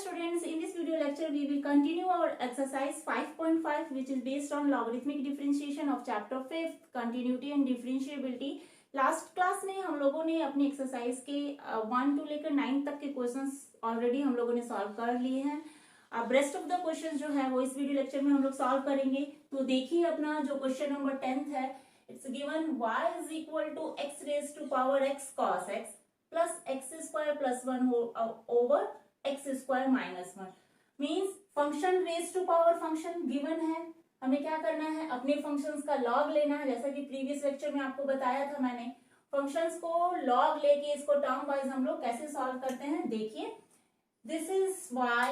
students, in this video lecture we will continue our exercise 5.5 which is based on logarithmic differentiation of chapter 5th continuity and differentiability. Last class में हम लोगों ने अपनी exercise के 1 to लेकर 9 तक के क्वेश्चंस ऑलरेडी हम लोगों ने सॉल्व कर लिए हैं. अब रेस्ट ऑफ द क्वेश्चंस जो है वो इस वीडियो लेक्चर में हम लोग सॉल्व करेंगे. तो देखिए अपना जो क्वेश्चन नंबर 10th है, it's given y is equal to x raise to power x cos x plus x square plus 1 over x square minus 1. Means function raise to power function given है. हमें क्या करना है, अपने functions का log लेना है. जैसा कि प्रीवियस लेक्चर में आपको बताया था मैंने, फंक्शंस को लॉग लेके इसको टर्म वाइज हम लोग कैसे सॉल्व करते हैं. देखिए, this is y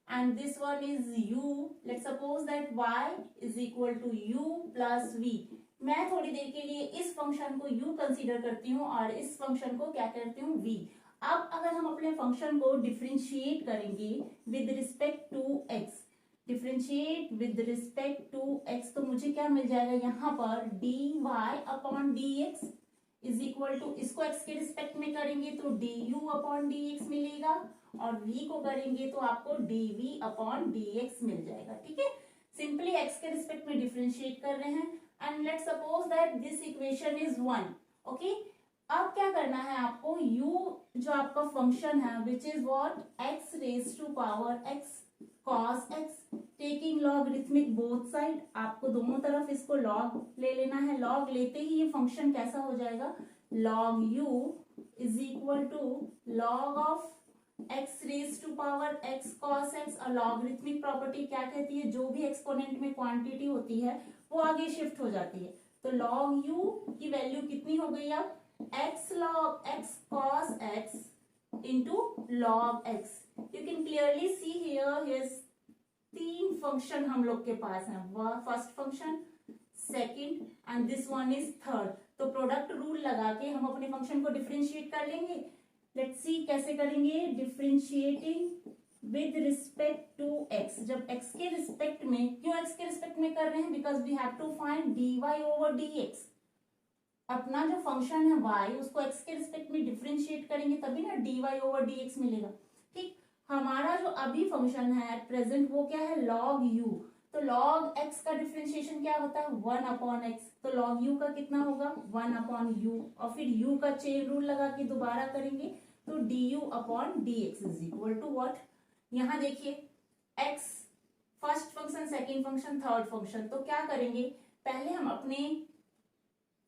and this one is u. Let's suppose that y is equal to u plus v. मैं थोड़ी देर के लिए इस फंक्शन को u कंसीडर करती हूँ और इस फंक्शन को क्या करती हूँ v. अब अगर हम अपने फंक्शन को डिफरेंशिएट करेंगे with respect to x, differentiate with respect to x, तो मुझे क्या मिल जाएगा यहाँ पर dy upon dx is equal to, इसको x के रिस्पेक्ट में करेंगे तो du अपॉन dx मिलेगा और v को करेंगे तो आपको dv अपॉन dx मिल जाएगा. ठीक है, सिंपली x के रिस्पेक्ट में डिफरेंशिएट कर रहे हैं and let's suppose that this equation is 1. Okay, अब क्या करना है आपको, u जो आपका फंक्शन है which is what x raise to power x cos x, taking logarithmic both side, आपको दोनों तरफ इसको लॉग ले लेना है. लॉग लेते ही ये फंक्शन कैसा हो जाएगा, log u is equal to log of x raise to power x cos x. और लॉगरिथमिक प्रॉपर्टी क्या कहती है, जो भी एक्सपोनेंट में क्वांटिटी होती है वो आगे शिफ्ट हो जाती है. तो log u की वैल्यू कितनी हो गई अब, x log x cos x into log x. You can clearly see here तीन फंक्शन हम लोग के पास हैं, first function, second and this one is third. तो प्रोडक्ट रूल लगा के हम अपने फंक्शन को डिफरेंशिएट कर लेंगे. लेट्स सी कैसे करेंगे, differentiating with respect to x. जब x के रिस्पेक्ट में, क्यों x के रिस्पेक्ट में कर रहे हैं, because we have to find dy over dx. अपना जो फंक्शन है y, उसको x के रिस्पेक्ट में डिफरेंशिएट करेंगे तभी ना dy ओवर dx मिलेगा. ठीक, हमारा जो अभी फंक्शन है एट प्रेजेंट वो क्या है, log u. तो log x का डिफरेंशिएशन क्या होता है, 1 अपॉन x. तो log u का कितना होगा, 1 अपॉन u. और फिर u का चेन रूल लगा के दोबारा करेंगे तो du upon dx is equal to what. यहाँ देखिए x first function, second function, third function. तो क्या करेंगे, पहले हम अपने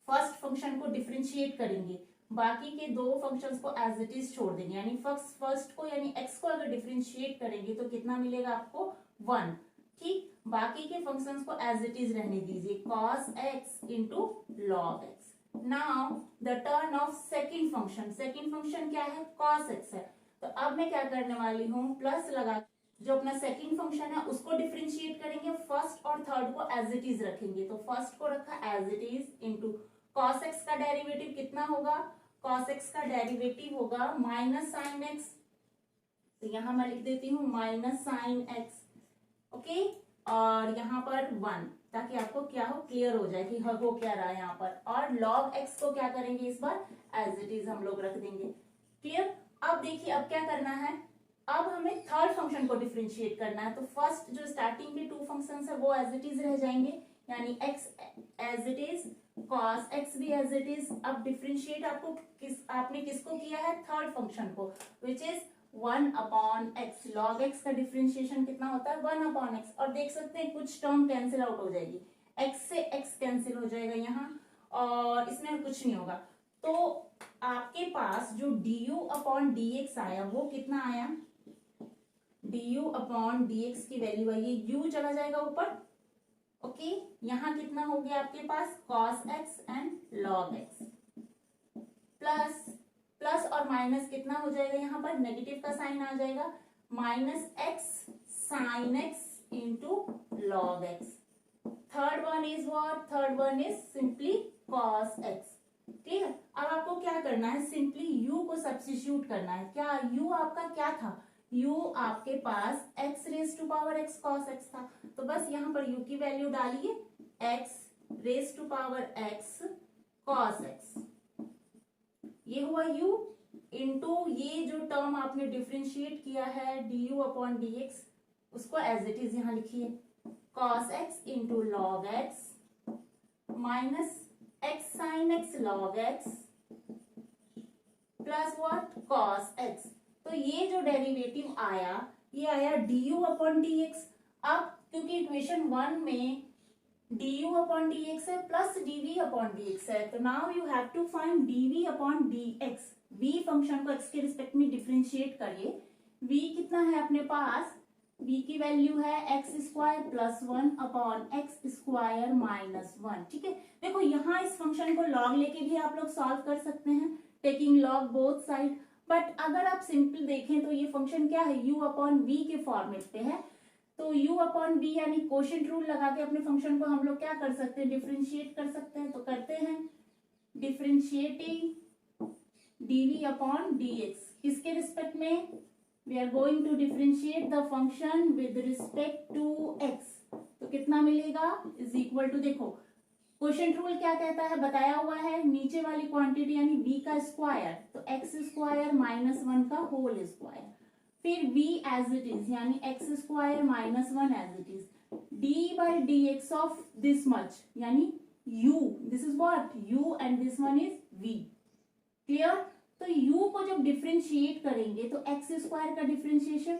फर्स्ट फंक्शन को डिफरेंशिएट करेंगे, बाकी के दो फंक्शंस को एज इट इज छोड़ देंगे. यानी फर्स्ट को यानी x को अगर डिफरेंशिएट करेंगे तो कितना मिलेगा आपको, 1. ठीक, बाकी के फंक्शंस को एज इट इज रहने दीजिए, cos x into log x. Now the turn off second function. Second function क्या है, cos x है. तो अब मैं क्या करने वाली हूँ, प्लस लगा जो अपना सेकेंड फंक्शन है उसको डिफरेंशिएट करेंगे, फर्स्ट और थर्ड को एज इट इज रखेंगे. तो फर्स्ट को रखा as it is into cos x का डेरिवेटिव कितना होगा, cos x का डेरिवेटिव होगा माइनस साइन x. तो यहां मैं लिख देती हूँ माइनस साइन x. ओके, और यहाँ पर 1, ताकि आपको क्या हो, क्लियर हो जाए कि हो क्या रहा है यहाँ पर. और log x को क्या करेंगे, इस बार एज इट इज हम लोग रख देंगे. क्लियर. अब देखिए अब क्या करना है, अब हमें थर्ड फंक्शन को डिफरेंशिएट करना है. तो फर्स्ट जो स्टार्टिंग के टू फंक्शंस है वो एज इट इज रह जाएंगे, यानी x as it is, cos x भी एज इट इज. अब डिफरेंशिएट आपने किसको किया है, थर्ड फंक्शन को, which is 1 upon x. log x का डिफरेंशिएशन कितना होता है, 1 अपॉन x. और देख सकते हैं कुछ टर्म कैंसिल आउट हो जाएगी, x से x कैंसिल हो जाएगा यहाँ और इसमें कुछ नहीं होगा. तो आपके पास जो du अपॉन dx आया वो कितना आया, du अपॉन dx की वैल्यू आई, ये u चला जाएगा ऊपर. ओके, यहाँ कितना हो गया आपके पास, cos x and log x. Plus और माइनस कितना हो जाएगा, यहाँ पर नेगेटिव का साइन आ जाएगा, minus x sine x into log x. Third one is what, third one is simply cos x. ठीक है, अब आपको क्या करना है, सिंपली u को सब्स्टिट्यूट करना है. क्या u आपका क्या था, u आपके पास x raise to power x cos x था. तो बस यहाँ पर u की वैल्यू डालिए, x raise to power x cos x. ये हुआ u. इंटू ये जो टर्म आपने डिफ्रेंशिएट किया है du अपॉन dx, उसको एज इट इज यहाँ लिखिए, cos x into log x minus x sine x log x plus what cos x। तो ये जो डेरिवेटिव आया ये आया du अपॉन dx। अब क्योंकि इक्वेशन 1 में du अपॉन dx है प्लस dv अपॉन dx है, तो now you have to find dv upon dx। v function को x के रिस्पेक्ट में डिफरेंशिएट करिए। v कितना है अपने पास, v की वैल्यू है x square plus 1 upon X square minus 1। ठीक है, देखो यहाँ इस फंक्शन को लॉग लेके भी आप लोग सॉल्व कर सकते हैं, taking log both side. But अगर आप सिंपल देखें तो ये फंक्शन क्या है, u अपॉन v के फॉर्मेट पे है, तो u अपॉन v यानी कोशेंट रूल लगा के अपने फंक्शन को हम लोग क्या कर सकते हैं, डिफरेंशिएट कर सकते हैं। तो करते हैं, डिफरेंशिएटिंग dv अपॉन dx किसके रिस्पेक्ट में, we are going to differentiate the function with respect to x। तो कितना मिलेगा इज इक्वल टू, देखो क्वोशिएंट रूल क्या कहता है, बताया हुआ है, नीचे वाली क्वांटिटी यानी v का स्क्वायर, तो x स्क्वायर माइनस 1 का होल स्क्वायर, फिर v एज इट इज यानी x square minus 1 as it is, d by D X of this much यानी u, this is what u and this one is v। Clear. तो u को जब differentiate करेंगे तो x square का differentiation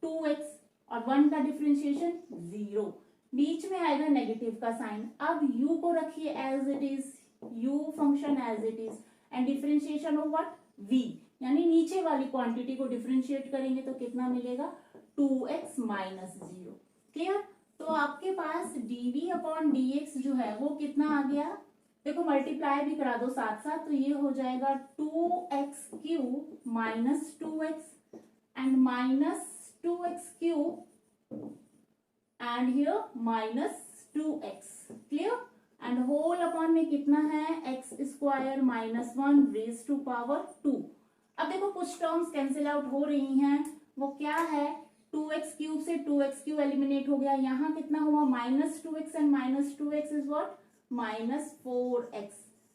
2x और 1 का डिफरेंशिएशन 0, बीच में आएगा नेगेटिव का साइन। अब u को रखिए as it is, u function as it is and differentiation of what v, यानी नीचे वाली क्वांटिटी को डिफरेंशिएट करेंगे तो कितना मिलेगा 2x माइनस 0। क्लियर। तो आपके पास dv अपॉन dx जो है वो कितना आ गया, देखो मल्टीप्लाई भी करा दो साथ साथ, तो ये हो जाएगा 2x cube minus 2x and minus 2x cube and here minus 2x। Clear. And whole upon में कितना है x square minus 1 raise to power 2। अब देखो कुछ टर्म्स कैंसिल आउट हो रही हैं, वो क्या है, 2x क्यूब से 2x क्यूब एलिमिनेट हो गया, यहाँ कितना हुआ minus 2x and minus 2x is what minus 4x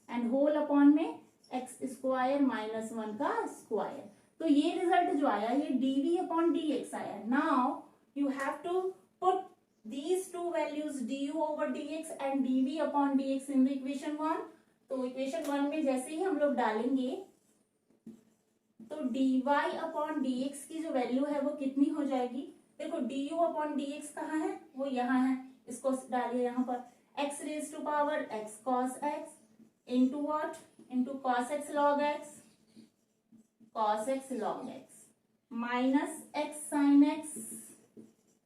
and whole upon में एक्स स्क्वायर माइनस 1 का स्क्वायर। तो ये रिजल्ट जो आया ये dv अपॉन dx आया। Now you have to put these two values du over dx and dv upon dx in the equation 1। तो equation 1 में जैसे ही हम लोग डालेंगे तो dy अपॉन dx की जो वैल्यू है वो कितनी हो जाएगी, देखो du अपॉन dx कहाँ है, वो यहाँ है, इसको डालिए यहाँ पर, x raise to power x cos x into what into cos x log x, cos x log x minus x sin x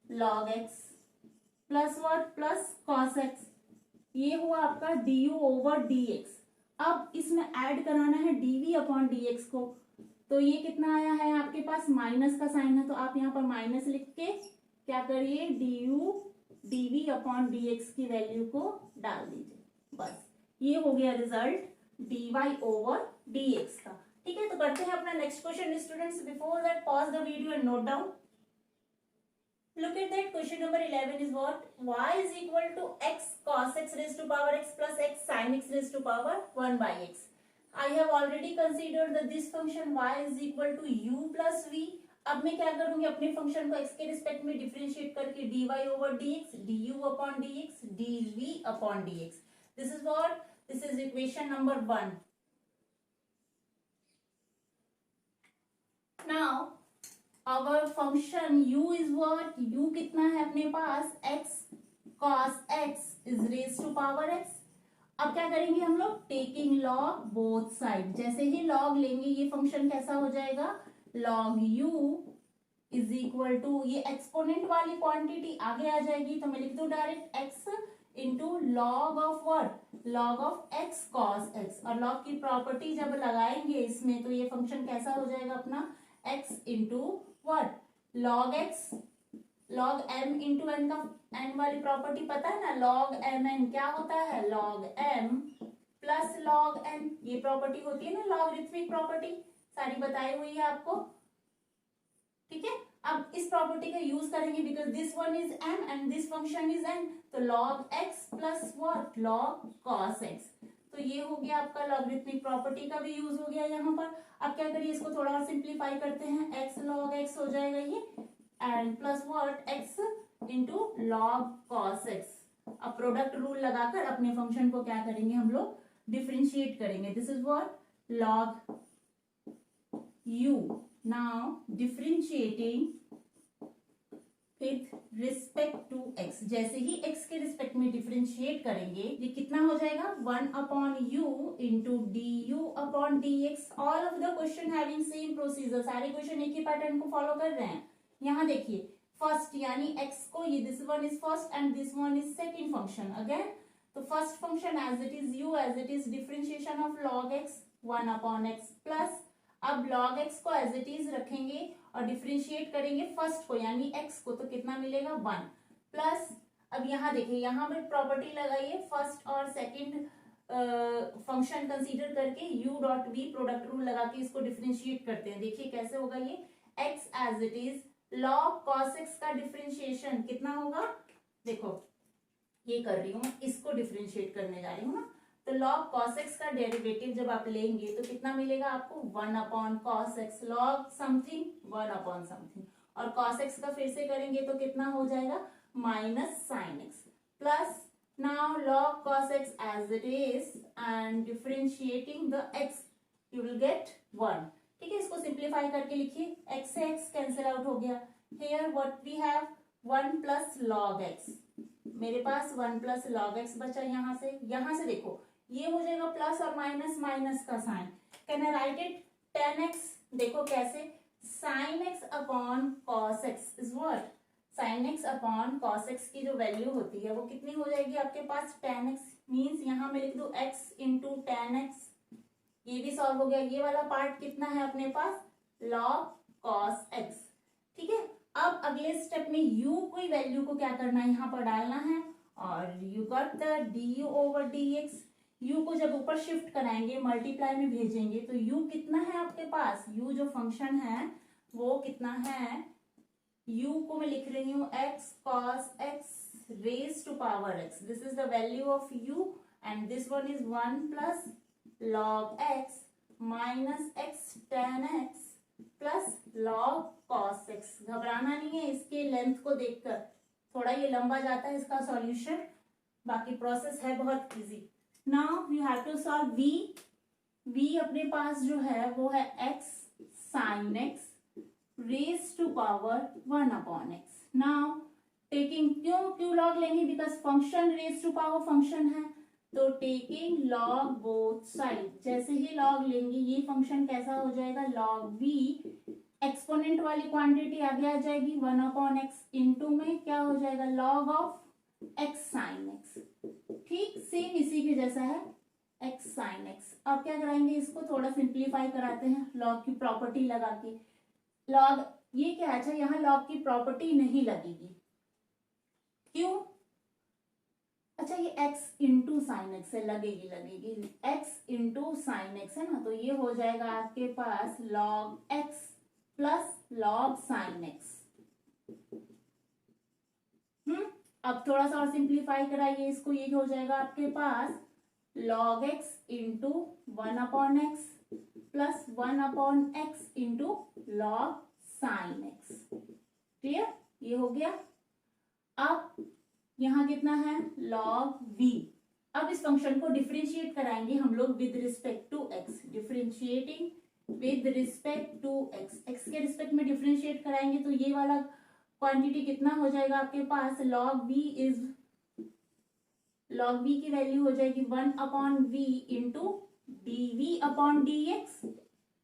log x plus what plus cos x, ये हुआ आपका du ओवर dx। अब इसमें add कराना है dv upon dx को, तो ये कितना आया है आपके पास, माइनस का साइन है तो आप यहाँ पर माइनस लिख के क्या करिए du dv अपॉन dx की वैल्यू को डाल दीजिए, बस ये हो गया रिजल्ट dy ओवर dx का। ठीक है, तो करते हैं अपना next question students. Before that pause the video and note down. Look at that, question number 11 is what, y is equal to x cos x raised to power x plus x sin x raised to power 1 by x। I have already considered that this function y is equal to u plus v। अब मैं क्या करूंगी, अपने function को x के respect में differentiate करके dy over dx, du upon dx, dv upon dx। This is what, this is equation number 1। Now our function u is what, u कितना है अपने पास x cos x is raised to power x। अब क्या करेंगे हम लोग, taking log both side, जैसे ही log लेंगे ये फंक्शन कैसा हो जाएगा, log u is equal to, ये एक्सपोनेंट वाली क्वांटिटी आगे आ जाएगी, तो मैं लिख दूं direct x into log of what, log of x cos x। और log की प्रॉपर्टी जब लगाएंगे इसमें तो ये फंक्शन कैसा हो जाएगा अपना x into what log x, log m into n का, n वाली प्रॉपर्टी पता है ना, log m n क्या होता है, log m plus log n, ये प्रॉपर्टी होती है ना लॉगरिथमिक प्रॉपर्टी, सारी बताई हुई है आपको। ठीक है, अब इस प्रॉपर्टी का यूज करेंगे because this one is m and this function is n, तो log x plus what log cos x। तो ये हो गया आपका लॉगरिथमिक प्रॉपर्टी का भी यूज हो गया यहाँ पर। अब क्या करिए, इसको थोड़ा और सिंप्लीफाई करते हैं, एक्स लॉग एक्स हो जाएगा ये, and plus what x into log cos x. अब प्रोडक्ट रूल लगाकर अपने फंक्शन को क्या करेंगे हम लोग, डिफरेंशिएट करेंगे। This is what log u। Now differentiating with respect to x, जैसे ही x के रिस्पेक्ट में डिफरेंशिएट करेंगे ये कितना हो जाएगा, 1 अपॉन u into D U upon D X. All of the question having same procedure, सारे क्वेश्चन एक ही पैटर्न को फॉलो कर रहे हैं। यहाँ देखिए फर्स्ट यानी x को, ये this one is first and this one is second function again. तो first function as it is u, as it is differentiation of log x 1 upon x plus, अब log x को as it is रखेंगे और differentiate करेंगे first को यानी x को, तो कितना मिलेगा 1 प्लस। अब यहाँ देखिए, यहाँ पर प्रॉपर्टी लगाइए फर्स्ट और सेकंड फंक्शन कंसीडर करके u dot v product rule लगा के इसको डिफरेंशिएट करते हैं। देखिए कैसे होगा ये, x as it is log cos x का डिफरेंशिएशन कितना होगा, देखो ये कर रही हूँ, इसको डिफरेंशिएट करने जा रही हूँ ना, तो log cos x का डेरिवेटिव जब आप लेंगे तो कितना मिलेगा आपको, 1 upon cos x log something 1 upon something, और cos x का फिर से करेंगे तो कितना हो जाएगा minus sin x plus, now log cos x as it is and differentiating the x you will get 1। ठीक है, इसको सिंप्लीफाई करके लिखिए, x से x कैंसिल आउट हो गया, here what we have 1 plus log x, मेरे पास 1 प्लस log x बचा। यहाँ से देखो ये हो जाएगा प्लस और माइनस, माइनस का sine, can I write it 10x, देखो कैसे, sin x upon cos x is what, sin x upon cos x की जो वैल्यू होती है वो कितनी हो जाएगी आपके पास 10x, मीन्स यहाँ मैं लिख दू x इंटू 10x। ये भी सॉल्व हो गया, ये वाला पार्ट कितना है अपने पास log cos x। ठीक है, अब अगले स्टेप में u कोई वैल्यू को क्या करना है, यहाँ पर डालना है, और you got the du over dx। u को जब ऊपर शिफ्ट कराएंगे, मल्टीप्लाई में भेजेंगे, तो u कितना है आपके पास, u जो फंक्शन है वो कितना है, u को मैं लिख रही हूँ x cos x raise to power x, this is the value of u, and this one is 1 plus log x minus x tan x plus log cos x। घबराना नहीं है, इसके लेंथ को देखकर थोड़ा ये लंबा जाता है इसका सॉल्यूशन, बाकी प्रोसेस है बहुत easy. Now you have to solve v। v अपने पास जो है वो है x sin x raise to power 1 upon x। Now taking, क्यों log लेंगे, because function raise to power function है, तो टेकिंग log बोथ साइड, जैसे ही log लेंगे ये फंक्शन कैसा हो जाएगा log v, एक्सपोनेंट वाली क्वांटिटी आगे आ जाएगी 1 अपॉन x, इंटू में क्या हो जाएगा log of x sin x। ठीक सेम इसी के जैसा है x sin x। अब क्या कराएंगे, इसको थोड़ा सिंप्लीफाई कराते हैं log की प्रॉपर्टी लगा के। log ये क्या, अच्छा यहाँ log की प्रॉपर्टी नहीं लगेगी, क्यों, अच्छा ये x इंटू साइन एक्स से लगेगी x इंटू साइन एक्स है ना, तो ये हो जाएगा आपके पास log x plus log sine x. अब थोड़ा सा और सिंप्लीफाई कराइए इसको, ये हो जाएगा आपके पास log x into 1 upon x plus 1 upon x into log sine x. Clear, ये हो गया। अब यहाँ कितना है log v। अब इस फंक्शन को डिफरेंशिएट कराएंगे हम लोग with respect to x, differentiating with respect to x, x के रिस्पेक्ट में डिफरेंशिएट कराएंगे तो ये वाला क्वांटिटी कितना हो जाएगा आपके पास, log v की वैल्यू हो जाएगी 1 upon v into dv upon dx।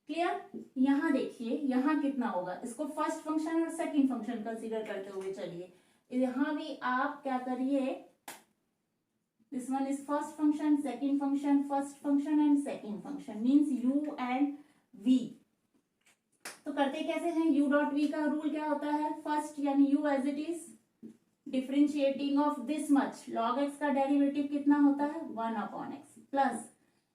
Clear, यहाँ देखिए यहाँ कितना होगा, इसको फर्स्ट फंक्शन और सेकंड फंक्शन कंसीडर करते हुए चलिए, यहाँ भी आप क्या करिए, this one is first function, second function, first function and second function, means u and v। तो करते कैसे हैं, u डॉट v का रूल क्या होता है, फर्स्ट यानी u as it is differentiating of this much, log x का डेरिवेटिव कितना होता है 1 upon x plus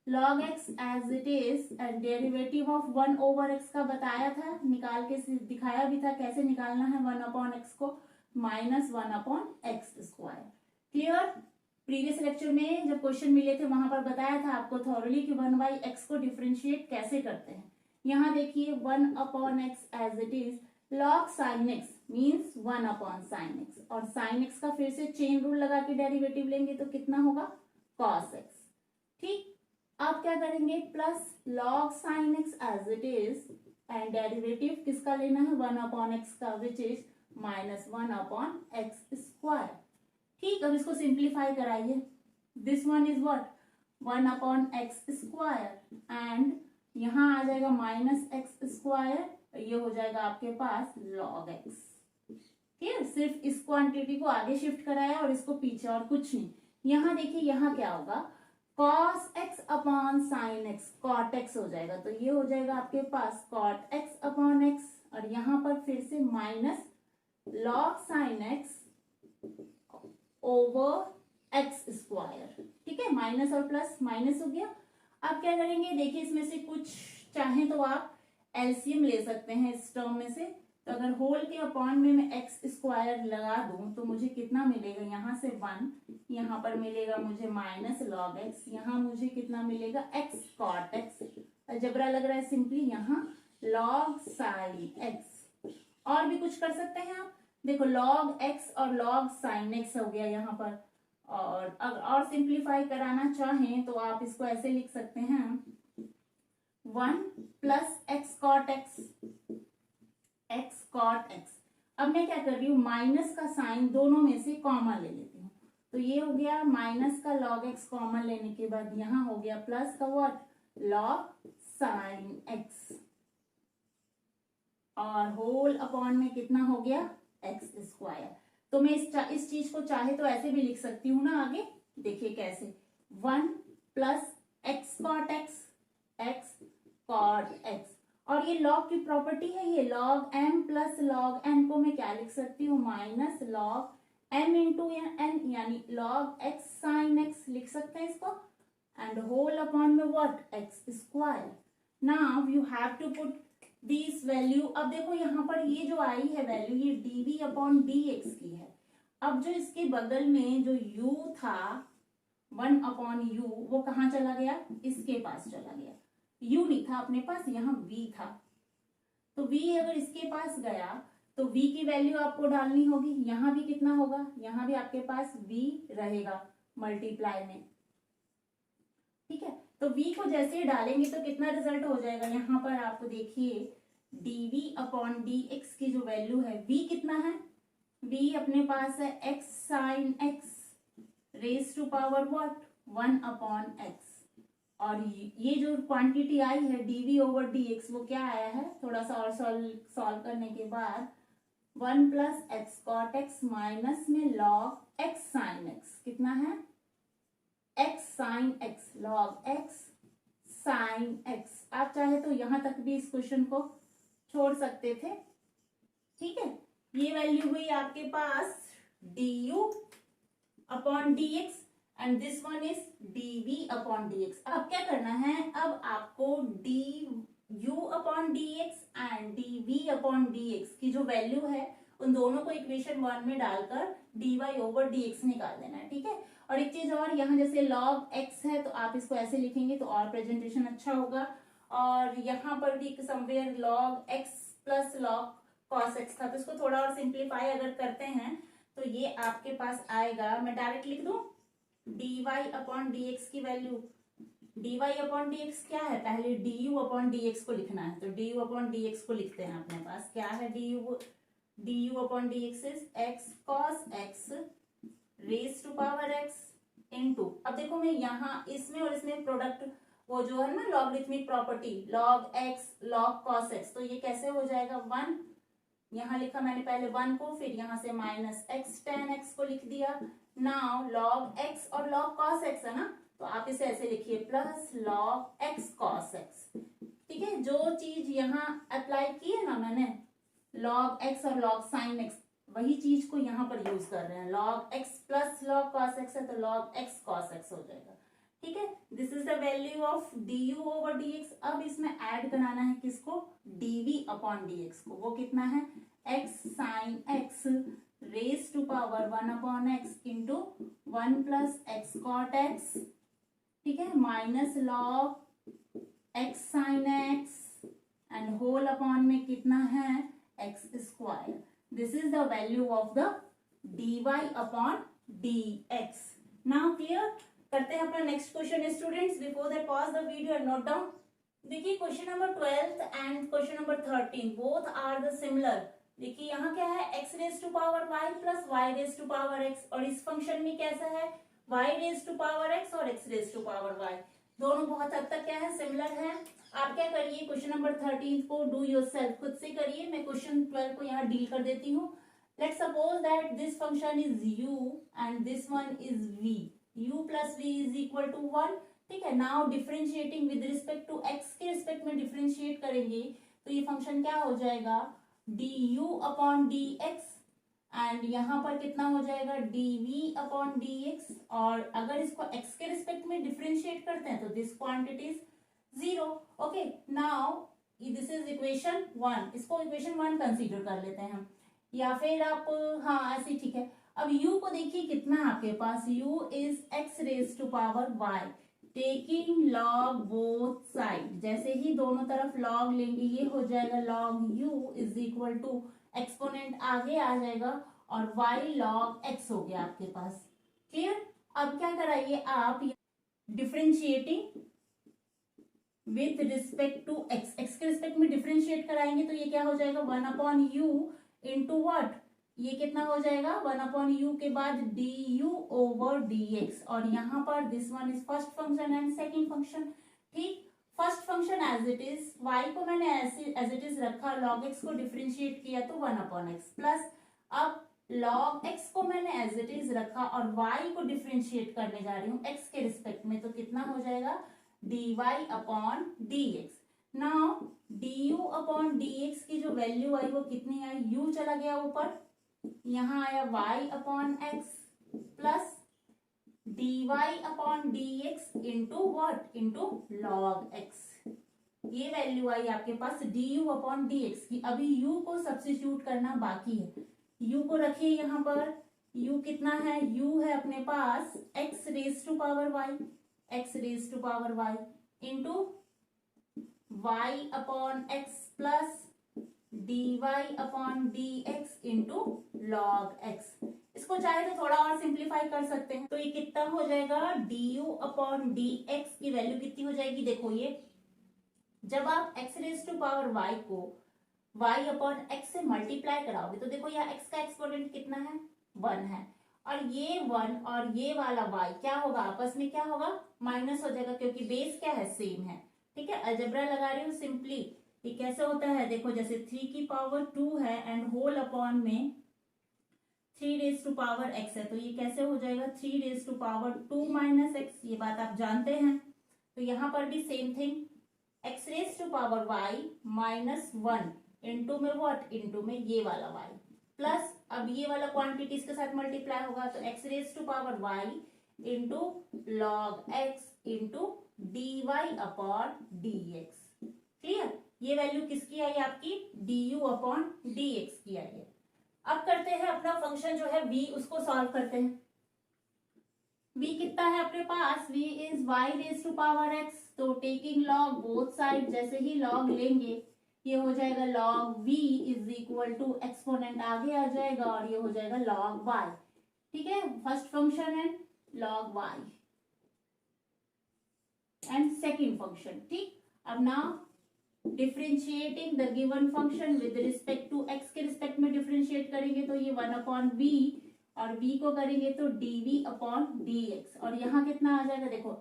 log x as it is and derivative of 1 over x का बताया था, निकाल के दिखाया भी था कैसे निकालना है 1 अपॉन x को, minus 1 upon X square. Clear, previous lecture में जब क्वेश्चन मिले थे वहां पर बताया था आपको थॉरली कि 1/x को डिफरेंशिएट कैसे करते हैं। यहाँ देखिए 1/x as it is log sin x means 1/sin x, और sin x का फिर से चेन रूल लगा के डेरिवेटिव लेंगे तो कितना होगा cos x। ठीक, आप क्या करेंगे plus log sin x as it is and derivative किसका लेना है 1/x का विच इज -1/x स्क्वायर। ठीक, अब इसको सिंप्लीफाई कराइए। This one is what 1/x square and यहाँ आ जाएगा -x स्क्वायर, ये हो जाएगा आपके पास log x। ठीक है, सिर्फ इस क्वांटिटी को आगे शिफ्ट कराया और इसको पीछे, और कुछ नहीं। यहाँ देखिए यहाँ क्या होगा cos x upon sin x cot x हो जाएगा, तो ये हो जाएगा आपके पास cot x अपॉन x, और यहाँ पर फिर से minus log sin x over x square. ठीक है, माइनस और प्लस माइनस हो गया। अब क्या करेंगे देखिए, इसमें से कुछ चाहें तो आप एलसीएम ले सकते हैं इस टर्म में से। तो अगर होल के अपॉन में मैं एक्स स्क्वायर लगा दूं तो मुझे कितना मिलेगा, यहाँ से 1, यहाँ पर मिलेगा मुझे माइनस लॉग एक्स, यहाँ मुझे कितना मिलेगा एक्स कॉट एक्स। अलजेब्रा लग रहा है सिंपली, यहाँ लॉग साइन एक्स। और भी कुछ कर सकते हैं आप, देखो लॉग एक्स और लॉग साइन एक्स हो गया यहाँ पर। और सिंप्लीफाई कराना चाहें तो आप इसको ऐसे लिख सकते हैं 1 plus x cot x, x cot x. अब मैं क्या कर रही हूँ माइनस का साइन दोनों में से कॉमन ले लेती हूँ, तो ये हो गया माइनस का लॉग एक्स कॉमन लेने के बाद यहाँ हो गया प्लस का व्हाट लॉग साइन एक्स, और होल अपॉन में कितना हो गया एक्स स्क्वायर। तो मैं इस चीज को चाहे तो ऐसे भी लिख सकती हूँ ना, आगे देखिए कैसे 1 plus x cot x, x cot x, और ये लॉग की प्रॉपर्टी है, ये log m plus log n को मैं क्या लिख सकती हूँ minus log m into n, यानी लॉग एक्स साइन एक्स लिख सकते हैं इसको, एंड होल अपॉन में what x square. Now you have to put this value. अब देखो यहाँ पर ये जो आई है वैल्यू, ये dv अपॉन dx की है। अब जो इसके बगल में जो u था 1 अपॉन u, वो कहाँ चला गया, इसके पास चला गया। u नहीं था अपने पास, यहाँ v था, तो v अगर इसके पास गया तो v की वैल्यू आपको डालनी होगी। यहाँ भी कितना होगा, यहाँ भी आपके पास v रहेगा मल्टीप्लाई में। ठीक है, तो v को जैसे डालेंगे तो कितना रिजल्ट हो जाएगा, यहाँ पर आपको देखिए dv अपॉन dx की जो वैल्यू है, v कितना है, v अपने पास है x sine x raise to power what 1 upon x, और ये जो क्वांटिटी आई है dv ओवर dx वो क्या आया है, थोड़ा सा और सॉल्व करने के बाद 1 plus x cot x minus में लॉग x साइन x, कितना है x sine x, log x sine x। आप चाहे तो यहां तक भी इस क्वेश्चन को छोड़ सकते थे। ठीक है, ये वैल्यू हुई आपके पास du upon dx and this one is dv upon dx। अब क्या करना है, अब आपको du upon dx and dv upon dx की जो वैल्यू है उन दोनों को इक्वेशन 1 में डालकर dy ओवर dx निकाल देना है। ठीक है, और एक चीज और, यहाँ जैसे log x है तो आप इसको ऐसे लिखेंगे तो और प्रेजेंटेशन अच्छा होगा, और यहाँ पर भी somewhere log x plus log cos x था, तो इसको थोड़ा और सिंप्लीफाई अगर करते हैं तो ये आपके पास आएगा, मैं डायरेक्ट लिख दूं dy अपॉन dx की वैल्यू। dy अपॉन dx क्या है, पहले du अपॉन dx को लिखना है, तो du अपॉन dx को लिखते हैं। अपने पास क्या है du upon dx is x cos x raise to power x into, अब देखो मैं यहाँ इसमें और इसमें प्रोडक्ट वो जो है ना logarithmic property log x log cos x, तो ये कैसे हो जाएगा 1, यहाँ लिखा मैंने पहले 1 को, फिर यहाँ से माइनस x tan x को लिख दिया। नाउ log x और log cos x है ना, तो आप इसे ऐसे लिखिए plus log x cos x। ठीक है, जो चीज यहाँ अप्लाई की है ना मैंने log x और log sin x, वही चीज को यहाँ पर यूज कर रहे हैं। log x plus log cos x है तो log x cos x हो जाएगा। ठीक है, this is the value of du over dx। अब इसमें ऐड कराना है किसको, dv अपॉन dx को, वो कितना है x sine x raise to power 1 upon x into 1 plus x cot x, ठीक है, minus log x sine x and whole upon में कितना है x square. This is the value of the dy upon dx. Now clear. करते हैं अपना next question students. Before that pause the video and note down. देखिए question number 12 and question number 13 both are the similar. देखिए यहाँ क्या है x raise to power y plus y raise to power x, और इस function में कैसा है y raise to power x और x raise to power y. दोनों बहुत हद तक क्या है सिमिलर है. आप क्या करिए क्वेश्चन नंबर 13 को डू योरसेल्फ, खुद से करिए. मैं क्वेश्चन 12 को यहाँ डील कर देती हूँ. Let's suppose that this function is u and this one is v. u plus v is equal to 1. ठीक है. Now differentiating with respect to x के रिस्पेक्ट में डिफरेंशिएट करेंगे तो ये फंक्शन क्या हो जाएगा du अपॉन dx, एंड यहाँ पर कितना हो जाएगा dv अपॉन dx. और अगर इसको x के रिस्पेक्ट में डिफरेंशिएट करते हैं तो this quantity is 0. Okay. Now this is equation 1. इसको इक्वेशन 1 कंसीडर कर लेते हैं हम, या फिर आप हाँ ऐसे ठीक है. अब u को देखिए कितना है आपके पास. u is x raise to power y taking log both side. जैसे ही दोनों तरफ लॉग लेंगे ये हो जाएगा log u is equal to exponent आगे आ जाएगा और y लॉग x हो गया आपके पास. क्लियर. अब क्या कराइए आप differentiating with respect to x. x के रिस्पेक्ट में डिफरेंशिएट कराएंगे तो ये क्या हो जाएगा 1 अपॉन u इंटू वट. ये कितना हो जाएगा 1 अपॉन u के बाद du ओवर dx. और यहाँ पर this one is first function and second function. ठीक. First function as it is, y को मैंने एज इट इज रखा, log x को डिफरेंशिएट किया तो 1 अपॉन x प्लस. अब log x को मैंने एज इट इज रखा और y को डिफरेंशिएट करने जा रही हूँ x के रिस्पेक्ट में तो कितना हो जाएगा dy upon dx. Now du upon dx की जो वैल्यू आई वो कितनी आई, u चला गया ऊपर, यहाँ आया y upon x plus dy upon dx into what into log x. ये वैल्यू आई आपके पास du अपॉन dx की. अभी u को सब्स्टिट्यूट करना बाकी है. u को रखिए यहाँ पर. u कितना है, u है अपने पास x raise to power y, x raise to power y into y upon x plus dy upon dx into log x. इसको चाहे तो थोड़ा और सिंप्लीफाई कर सकते हैं तो ये कितना हो जाएगा du अपॉन dx की वैल्यू कितनी हो जाएगी. देखो ये जब आप x raise to power y को y अपॉन x से मल्टीप्लाई कराओगे तो देखो यहाँ x का एक्सपोनेंट कितना है 1 है, और ये 1 और ये वाला y क्या होगा आपस में क्या होगा माइनस हो जाएगा क्योंकि बेस क्या है सेम है. ठीक है. अलजेब्रा लगा रही हूँ सिंपली. ये कैसे होता है देखो, जैसे 3 की पावर 2 है एंड होल अपॉन में 3 रेज टू पावर x है तो ये कैसे हो जाएगा 3 raise to power 2 minus x. ये बात आप जानते हैं. तो यहाँ पर भी same thing x raise to power y minus 1 into में वट इंटू में ये वाला y प्लस अब ये वाला क्वांटिटी इसके साथ मल्टीप्लाई होगा तो x raise to power y into log x into dy upon dx. Clear. ये वैल्यू किसकी आई आपकी du अपॉन dx की आई है. अब करते हैं अपना फंक्शन जो है v, उसको सॉल्व करते हैं. v कितना है अपने पास, v is y raise to power x. तो टेकिंग लॉग बोथ साइड, जैसे ही लॉग लेंगे ये हो जाएगा log v is equal to exponent आगे आ जाएगा और ये हो जाएगा log y. ठीक है. फर्स्ट फंक्शन है log y and second function. ठीक. अब ना differentiating the given function with respect to x के रिस्पेक्ट में डिफरेंशिएट करेंगे तो ये 1 अपॉन v और v को करेंगे तो dv अपॉन dx. और यहाँ कितना आ जाएगा देखो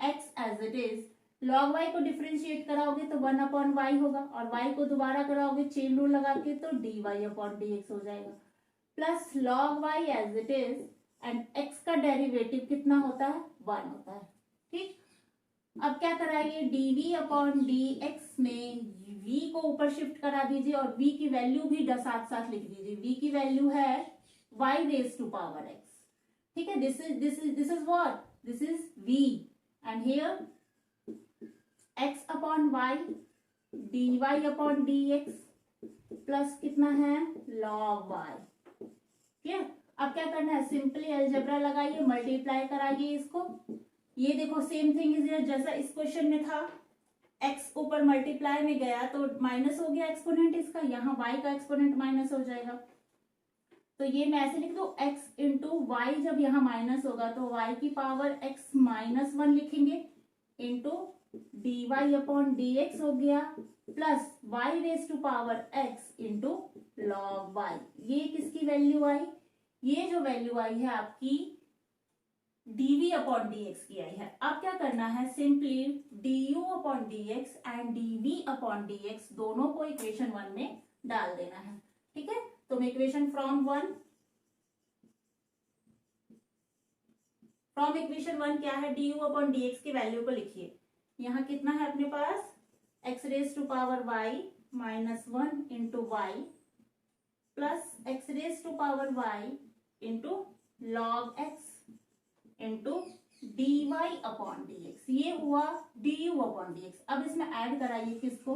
x as it is, log y को डिफरेंशिएट कराओगे तो 1 अपॉन y होगा और y को दोबारा कराओगे चेन रूल लगा के तो dy अपॉन dx हो जाएगा plus log y as it is and x का डेरिवेटिव कितना होता है 1 होता है. ठीक. अब क्या कराइए dv अपॉन dx में v को ऊपर शिफ्ट करा दीजिए और v की वैल्यू भी साथ साथ लिख दीजिए. v की वैल्यू है y raise to power x. ठीक है. This is what, this is v and here x upon y dy upon dx plus कितना है log y. क्लियर. अब क्या करना है, सिंपली अलजेब्रा लगाइए, मल्टीप्लाई कराइए इसको। ये देखो सेम थिंग इज जैसा इस क्वेश्चन में था, एक्स ऊपर मल्टीप्लाई में गया तो माइनस हो गया एक्सपोनेंट इसका, यहाँ वाई का एक्सपोनेंट माइनस हो जाएगा। तो ये मैं ऐसे लिख दूं, x इंटू वाई, जब यहाँ माइनस होगा तो y की पावर x माइनस 1 लिखेंगे, into d y upon D x हो गया, plus y raise to power x into log y। ये किसकी वैल्यू आई, ये जो वैल्यू आई है आपकी dv अपॉन dx की आई है। अब क्या करना है, simply du upon dx and dv upon dx दोनों को इक्वेशन 1 में डाल देना है। ठीक है, तो मैं इक्वेशन फ्रॉम इक्वेशन 1 क्या है, du अपॉन dx की वैल्यू को लिखिए। यहाँ कितना है अपने पास, x raise to power y minus 1 into y plus x raise to power y into log x into dy upon dx। ये हुआ du अपॉन dx। अब इसमें ऐड कराइए किसको,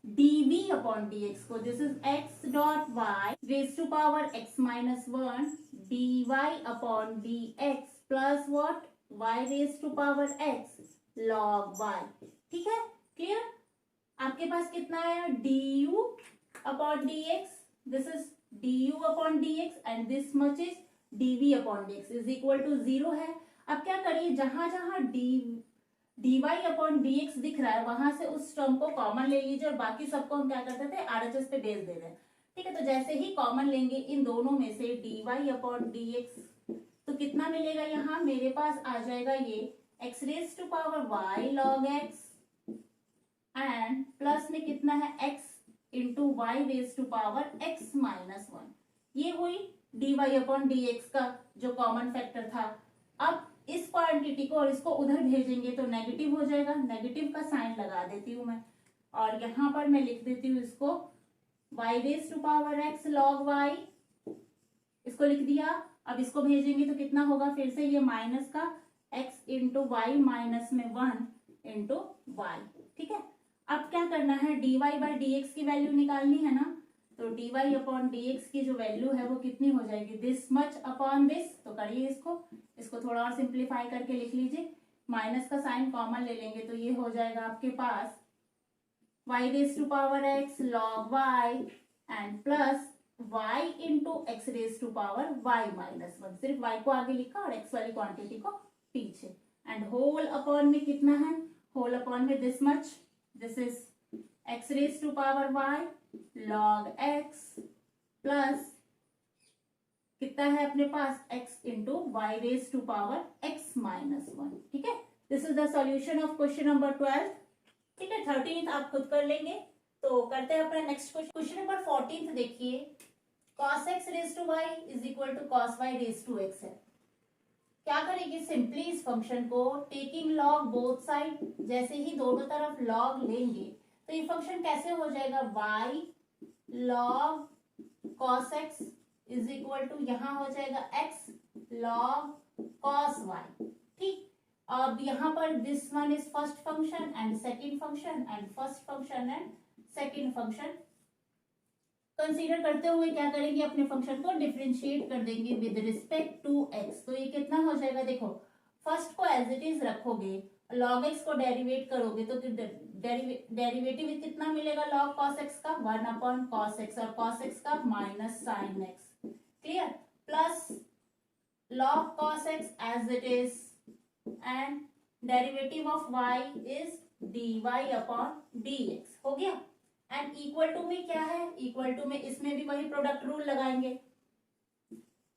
dv अपॉन dx को। This is x dot y raise to power x minus 1 dy upon dx plus what, y raise to power x log y। ठीक है, clear. आपके पास कितना है, du upon dx, this is du upon dx and this much is dv upon dx is equal to 0 है। अब क्या करिए, जहां जहां dy अपॉन dx दिख रहा है वहां से उस टर्म को कॉमन ले लीजिए और बाकी सबको हम क्या करते थे, RHS पे बेच दे रहे। ठीक है, तो जैसे ही कॉमन लेंगे इन दोनों में से dy अपॉन dx, तो कितना मिलेगा, यहाँ मेरे पास आ जाएगा ये x raise to power y log x and plus में कितना है x into y raise to power x minus 1। ये हुई dy अपॉन dx का जो कॉमन फैक्टर था। अब इस क्वांटिटी को और इसको उधर भेजेंगे तो नेगेटिव हो जाएगा, नेगेटिव का साइन लगा देती हूं मैं, और यहाँ पर मैं लिख देती हूँ इसको y raise to power x log y, इसको लिख दिया। अब इसको भेजेंगे तो कितना होगा, फिर से ये माइनस का x इंटू वाई माइनस में 1 इंटू वाई। ठीक है, अब क्या करना है, dy बाई dx की वैल्यू निकालनी है ना, तो dy अपॉन dx की जो वैल्यू है वो कितनी हो जाएगी, दिस मच अपॉन दिस। तो करिए इसको थोड़ा और सिंप्लीफाई करके लिख लीजिए, माइनस का साइन कॉमन ले लेंगे तो ये हो जाएगा आपके पास y raise to power x log y and plus y into x raise to power y minus 1। सिर्फ y को आगे लिखा और x वाली क्वांटिटी को पीछे, एंड होल अपॉन में कितना है, होल अपॉन में this much, this is x raise to power y log x plus कितना है अपने पास x into y raise to power x minus 1। ठीक है, this is the solution of question number 12। ठीक है, 13th आप खुद कर लेंगे। तो करते हैं अपना नेक्स्ट क्वेश्चन नंबर 14th। देखिए, cos x raise to y is equal to cos y raise to x है। क्या करेंगे, सिंपली इस फंक्शन को टेकिंग लॉग बोथ साइड, जैसे ही दोनों तरफ लॉग लेंगे तो ये फंक्शन कैसे हो जाएगा, y log cos x is equal to यहाँ हो जाएगा x log cos y। ठीक, अब यहाँ पर this one is first function and second function and first function and second function consider करते हुए क्या करेंगे, अपने फंक्शन को डिफरेंशिएट कर देंगे विद रिस्पेक्ट टू x। तो ये कितना हो जाएगा, देखो फर्स्ट को एज इट इज रखोगे, log x को डेरिवेट करोगे तो डेरिवेटिव कितना मिलेगा, log cos x का 1 अपॉन cos x और cos x का minus sin x। Clear, plus log cos x as it is and derivative of y is dy upon dx हो गया। एंड इक्वल टू में क्या है, इक्वल टू में इसमें भी वही प्रोडक्ट रूल लगाएंगे,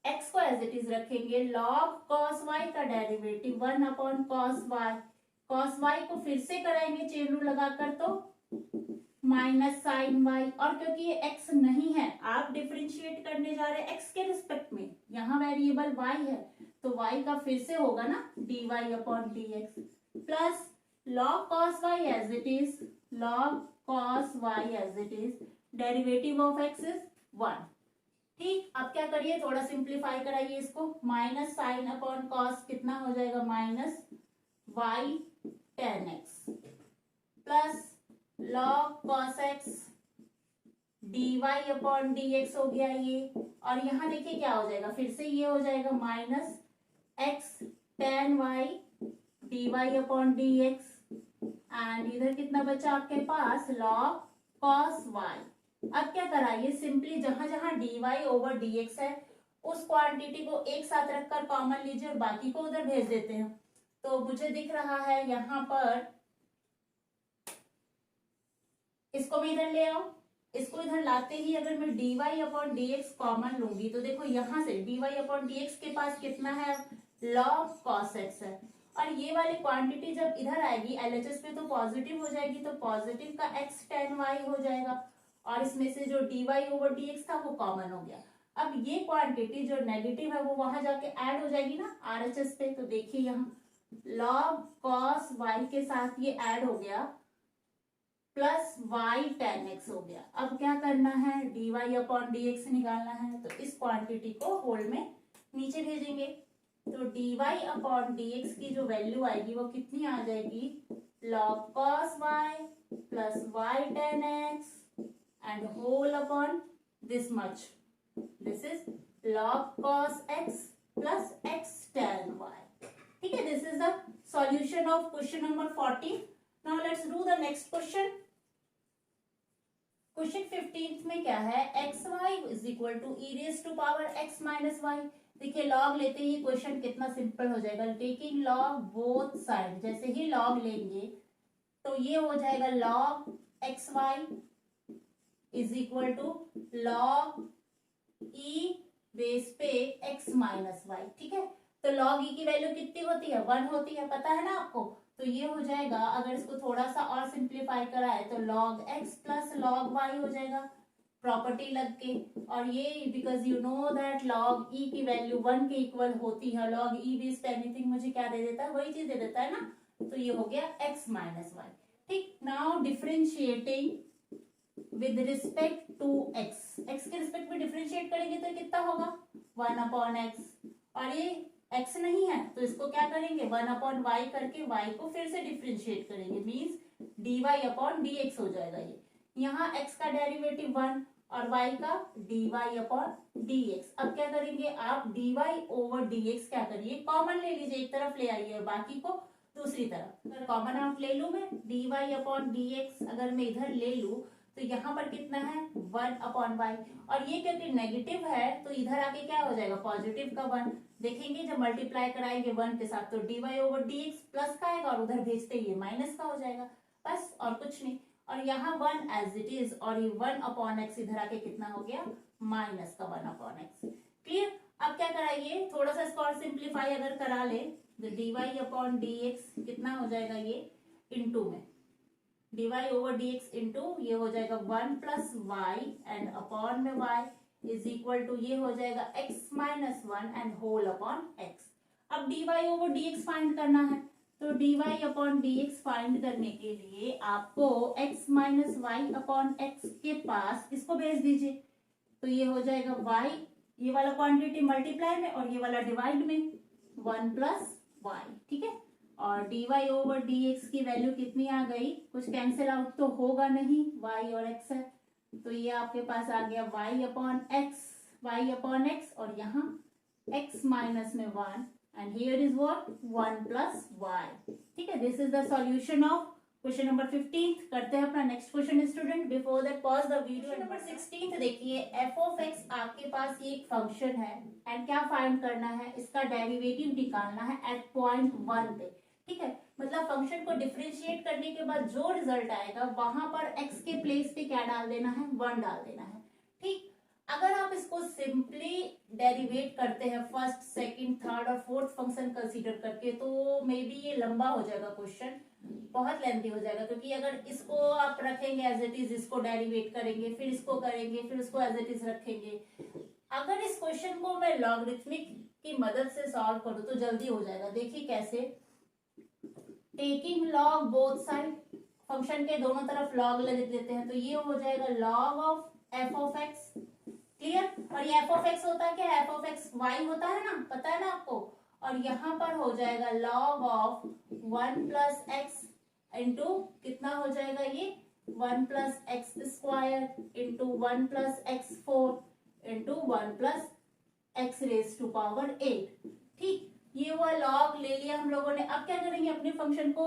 x को एज इट इज रखेंगे, log cos y का डेरिवेटिव 1 अपॉन cos y को फिर से कराएंगे चेन रूल लगाकर तो माइनस sin y, और क्योंकि ये x नहीं है, आप डिफरेंशिएट करने जा रहे हैं x के रिस्पेक्ट में, यहाँ वेरिएबल y है तो y का फिर से होगा ना dy upon dx plus log cos y as it is, log cos y as it is, derivative of x is 1। ठीक, अब क्या करिए, थोड़ा सिंप्लीफाई कराइए इसको, माइनस साइन अपॉन कॉस कितना हो जाएगा, minus y tan x plus log cos x dy upon dx हो गया ये, और यहाँ देखिए क्या हो जाएगा, फिर से ये हो जाएगा minus x tan y dy upon dx, and इधर कितना बचा आपके पास log cos y। अब क्या करा, ये सिंपली जहां जहां dy ओवर dx है उस क्वांटिटी को एक साथ रखकर कॉमन लीजिए और बाकी को उधर भेज देते हैं। तो मुझे दिख रहा है यहाँ पर, इसको मैं इधर ले आऊं, इसको इधर लाते ही अगर मैं dy अपॉन dx कॉमन लूंगी तो देखो यहाँ से dy अपॉन dx के पास कितना है, log cos x है, और ये वाली क्वांटिटी जब इधर आएगी LHS पे तो पॉजिटिव हो जाएगी, तो पॉजिटिव का x tan y हो जाएगा, और इसमें से जो dy ओवर dx था वो कॉमन हो गया। अब ये क्वांटिटी जो नेगेटिव है वो वहां जाके ऐड हो जाएगी ना RHS पे, तो देखिए यहाँ log cos y के साथ ये ऐड हो गया प्लस y tan x हो गया। अब क्या करना है, dy अपॉन dx निकालना है, तो इस क्वांटिटी को होल में नीचे भेजेंगे, तो dy अपॉन dx की जो वैल्यू आएगी वो कितनी आ जाएगी, log cos y plus y tan x and whole upon this much, this is log cos x plus x tan y। ठीक है, this is the solution of question number 14। Now let's do the next question. Question 15 में क्या है, x y is equal to e raise to power x minus y. देखिए log लेते ही question कितना simple हो जाएगा, टेकिंग लॉग बोथ साइड, जैसे ही लॉग लेंगे तो ये हो जाएगा log x y is equal to log e base पे एक्स माइनस वाई। ठीक है, तो लॉग ई की वैल्यू कितनी होती है, 1 होती है, पता है ना आपको, तो ये हो जाएगा, अगर इसको थोड़ा सा और सिंप्लीफाई कराए तो log x plus log y हो जाएगा, प्रॉपर्टी लग के, और ये because you know that log e की वैल्यू 1 के इक्वल होती है, log e बेस्ड एनीथिंग मुझे क्या दे देता है, वही चीज दे देता है ना, तो ये हो गया x माइनस वाई। ठीक, now differentiating with respect to x, x के रिस्पेक्ट में डिफरेंशिएट करेंगे तो कितना होगा 1 अपॉन x, और ये x नहीं है तो इसको क्या करेंगे 1 अपॉन वाई करके y को फिर से डिफरेंशिएट करेंगे, मींस dy अपॉन dx हो जाएगा। ये यहाँ x का डेरिवेटिव 1 और y का dy अपॉन dx। अब क्या करेंगे आप, dy ओवर dx क्या करिए, कॉमन ले लीजिए, एक तरफ ले आइए और बाकी को दूसरी तरफ। अगर कॉमन आउट ले लूं मैं, dy अपॉन dx अगर मैं इधर ले लूं तो यहाँ पर कितना है 1 अपॉन वाई, और ये क्योंकि नेगेटिव है तो इधर आके क्या हो जाएगा पॉजिटिव का 1। देखेंगे जब मल्टीप्लाई कराएंगे 1 के साथ तो dy ओवर dx प्लस का आएगा और उधर भेजते ही माइनस का हो जाएगा, बस और कुछ नहीं। और यहाँ 1 एज इट इज, और ये 1 अपॉन एक्स इधर आके कितना हो गया माइनस का 1 अपॉन एक्स। क्लियर, अब क्या कराइए, थोड़ा सा इसको और सिंप्लीफाई अगर करा ले तो dy अपॉन dx कितना हो जाएगा, ये इनटू में dy ओवर dx इंटू ये हो जाएगा 1 प्लस वाई एंड अपॉन में y इज इक्वल टू ये हो जाएगा x minus 1 and whole upon x। अब dy ओवर dx फाइंड करना है, तो dy अपॉन dx फाइंड करने के लिए आपको x minus y upon x के पास इसको भेज दीजिए, तो ये हो जाएगा y, ये वाला क्वांटिटी मल्टीप्लाई में और ये वाला डिवाइड में 1 प्लस वाई। ठीक है, और dy ओवर dx की वैल्यू कितनी आ गई, कुछ कैंसिल आउट तो होगा नहीं, y और x है, तो ये आपके पास आ गया y अपॉन x और यहाँ x माइनस में 1 and here is what 1 plus y। ठीक है, this is the solution of question number 15। करते हैं अपना next question student, before that pause the video. Number 16 देखिए, f ऑफ x आपके पास ये एक फंक्शन है एंड क्या फाइंड करना है, इसका डेरिवेटिव निकालना है एट पॉइंट 1 पे। ठीक है, मतलब फंक्शन को डिफरेंशिएट करने के बाद जो रिजल्ट आएगा वहां पर x के प्लेस पे क्या डाल देना है, 1 डाल देना है। ठीक, अगर आप इसको सिंपली डेरिवेट करते हैं फर्स्ट सेकंड थर्ड और फोर्थ फंक्शन कंसीडर करके तो मे बी ये लंबा हो जाएगा, क्वेश्चन बहुत लेंथी हो जाएगा, क्योंकि अगर इसको आप रखेंगे एज इट इज, इसको डेरिवेट करेंगे, फिर इसको करेंगे, फिर उसको एज इट इज रखेंगे। अगर इस क्वेश्चन को मैं लॉगरिथमिक की मदद से सॉल्व करूं तो जल्दी हो जाएगा। देखिए कैसे, taking log both side, function के दोनों तरफ लॉग लिख लेते हैं, तो ये हो जाएगा log of F of x. Clear, और ये एफ ऑफ एक्स होता है क्या, एफ ऑफ एक्स वाई होता है ना, पता है ना आपको, और यहाँ पर हो जाएगा log of 1 plus x into कितना हो जाएगा ये 1 plus x square into 1 plus x 4 into 1 plus x raise to power 8। ठीक, ये हुआ लॉग ले लिया हम लोगों ने। अब क्या करेंगे अपने फंक्शन को,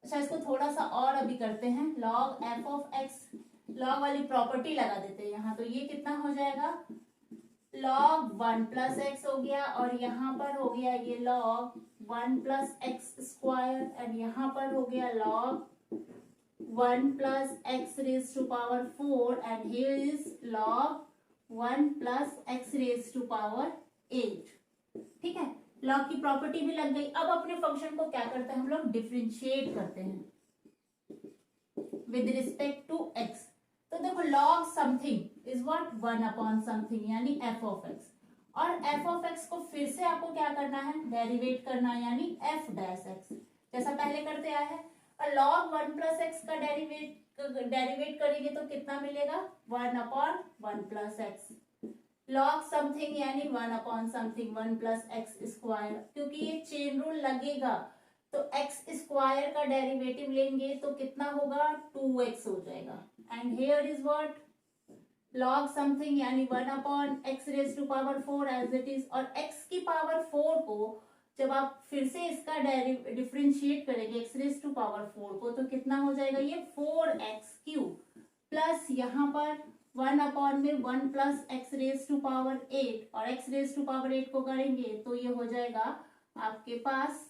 अच्छा इसको थोड़ा सा और अभी करते हैं, log F of x, log वाली प्रॉपर्टी लगा देते हैं यहाँ। तो ये कितना हो जाएगा, लॉग 1 प्लस एक्स हो गया, और यहाँ पर हो गया ये log 1 plus x square, and यहाँ पर हो गया log 1 plus x raise to power 4, and here is log 1 plus x raise to power 8। ठीक है, लॉग की प्रॉपर्टी भी लग गई। अब अपने फंक्शन को क्या करते हैं हम लोग, डिफरेंशिएट करते हैं विद रिस्पेक्ट टू एक्स। तो देखो log something is what, 1 upon something, यानी एफ ऑफ एक्स। और एफ ऑफ एक्स को फिर से आपको क्या करना है, डेरिवेट करना है, यानी एफ डैश एक्स, जैसा पहले करते आए हैं। और लॉग 1 प्लस एक्स का डेरिवेट करेंगे तो कितना मिलेगा, 1 upon 1 plus x. Log something यानी 1 upon something 1 plus x square, क्योंकि ये चेन रूल लगेगा तो एक्स स्क्वायर का डेरिवेटिव लेंगे तो कितना होगा, 2x हो जाएगा। And here is what, log something यानी 1 upon x raise to power 4 as it is. और x की पावर 4 को जब आप फिर से इसका डिफरेंशिएट करेंगे एक्स रेज टू पावर 4 को, तो कितना हो जाएगा ये 4x क्यूब, प्लस यहाँ पर 1 अपॉन में 1 plus x raise to power 8, और एक्स रेज टू पावर 8 को करेंगे तो ये हो जाएगा आपके पास